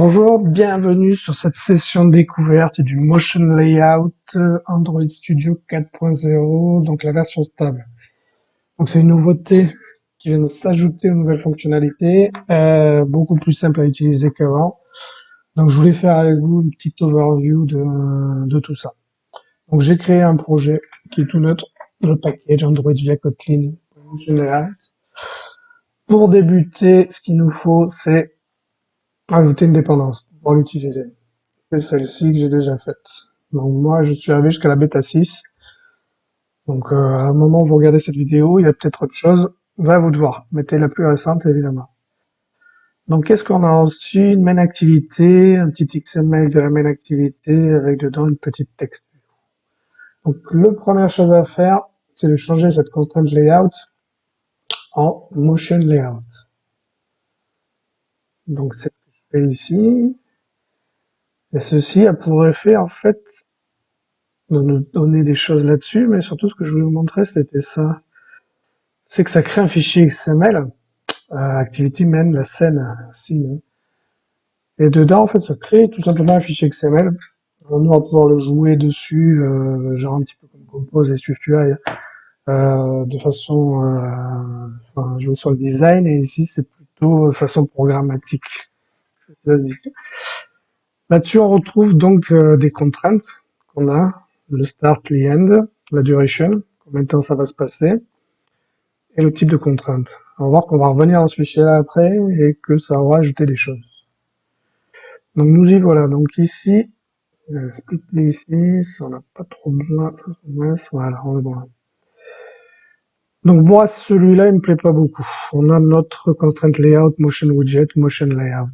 Bonjour, bienvenue sur cette session de découverte du Motion Layout Android Studio 4.0, donc la version stable. Donc c'est une nouveauté qui vient de s'ajouter aux nouvelles fonctionnalités, beaucoup plus simple à utiliser qu'avant. Donc je voulais faire avec vous une petite overview de tout ça. Donc j'ai créé un projet qui est tout neutre, le package Android via Kotlin Motion Layout. Pour débuter, ce qu'il nous faut, c'est rajouter une dépendance pour pouvoir l'utiliser. C'est celle-ci que j'ai déjà faite. Donc moi, je suis arrivé jusqu'à la bêta 6. Donc à un moment où vous regardez cette vidéo, il y a peut-être autre chose. Va à vous de voir. Mettez la plus récente, évidemment. Donc qu'est-ce qu'on a reçu? Une main activité, un petit XML de la main activité avec dedans une petite texte. Donc la première chose à faire, c'est de changer cette constraint layout en motion layout. Donc c'est ce que je fais ici. Et ceci a pour effet, en fait, de nous donner des choses là-dessus, mais surtout ce que je voulais vous montrer, c'était ça. C'est que ça crée un fichier XML, activity main, la scene. Et dedans, en fait, ça crée tout simplement un fichier XML. Alors, nous, on va pouvoir le jouer dessus, genre un petit peu comme Compose et SwiftUI, de façon, enfin, jouer sur le design, et ici, c'est plutôt de façon programmatique. Là-dessus, on retrouve donc des contraintes qu'on a, le start, le end, la duration, combien de temps ça va se passer, et le type de contrainte. On va voir qu'on va revenir dans ce fichier-là après et que ça aura ajouté des choses. Donc nous y voilà. Donc ici, split ici, ça on n'a pas trop besoin. Voilà, on est bon là. Donc moi, celui-là, il me plaît pas beaucoup. On a notre constraint layout, motion widget, motion layout.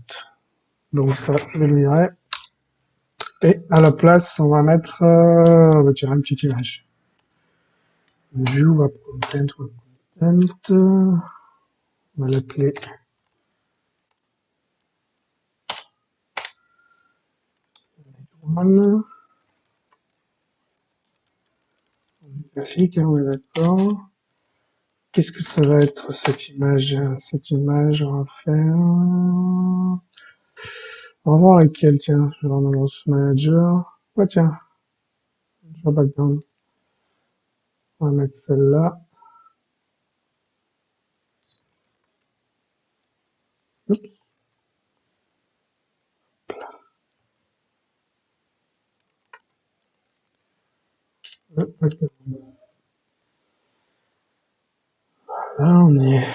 Donc ça, je le virer. Et à la place, on va mettre, on va tirer une petite image. View, web content, on va l'appeler one. Classique, hein, on est d'accord. Qu'est-ce que ça va être cette image? Cette image, on va faire. On va voir laquelle, tiens. Je vais voir dans ce manager. Ouais, tiens. Manager background. On va mettre celle-là. Là, on y est.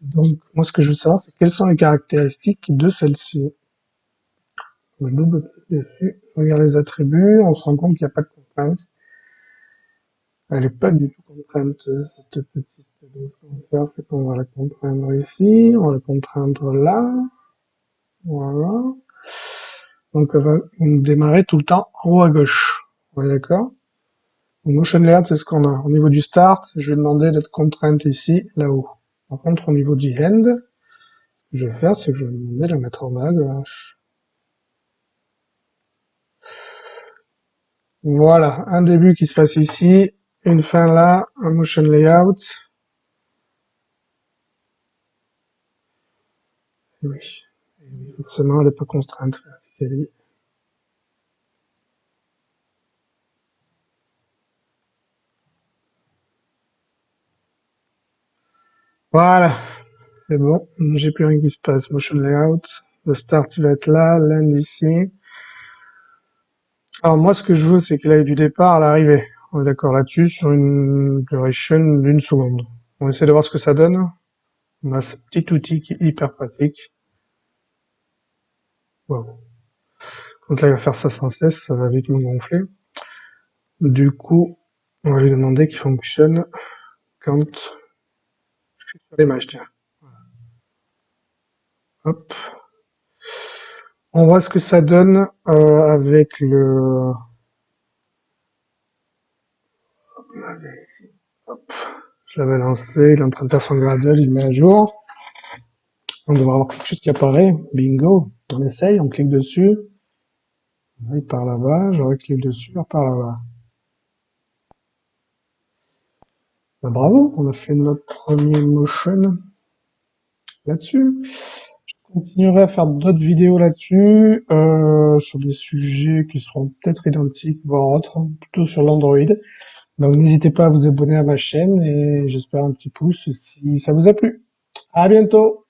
Donc, moi, ce que je veux savoir, c'est quelles sont les caractéristiques de celle-ci. Je double-clique dessus, je regarde les attributs, on se rend compte qu'il n'y a pas de contrainte. Elle n'est pas du tout contrainte, cette petite. Donc, ce qu'on va faire, c'est qu'on va la contraindre ici, on va la contraindre là. Voilà. Donc, elle va démarrer tout le temps en haut à gauche. On est d'accord? Motion layout, c'est ce qu'on a. Au niveau du start, je vais demander d'être contrainte ici, là-haut. Par contre, au niveau du end, ce que je vais faire, c'est que je vais demander de la mettre en bas à gauche. Voilà, un début qui se passe ici, une fin là, un motion layout. Et oui, forcément, elle n'est pas contrainte. Voilà, c'est bon, j'ai plus rien qui se passe. Motion layout, le start il va être là, l'end ici. Alors moi, ce que je veux, c'est qu'il aille du départ à l'arrivée. On est d'accord là-dessus, sur une duration d'une seconde. On essaie de voir ce que ça donne. On a ce petit outil qui est hyper pratique. Wow. Donc là, il va faire ça sans cesse, ça va vite me gonfler. Du coup, on va lui demander qu'il fonctionne quand je suis sur l'image, tiens. Hop. On voit ce que ça donne avec le... Hop. Je l'avais lancé, il est en train de faire son gradle, il met à jour. On devrait avoir quelque chose qui apparaît. Bingo. On essaye, on clique dessus. Il part là-bas, je reclique dessus, il repart là-bas. Bravo, on a fait notre premier motion là-dessus. continuerai à faire d'autres vidéos là-dessus, sur des sujets qui seront peut-être identiques, voire autres, hein, plutôt sur l'Android. Donc n'hésitez pas à vous abonner à ma chaîne et j'espère un petit pouce si ça vous a plu. À bientôt!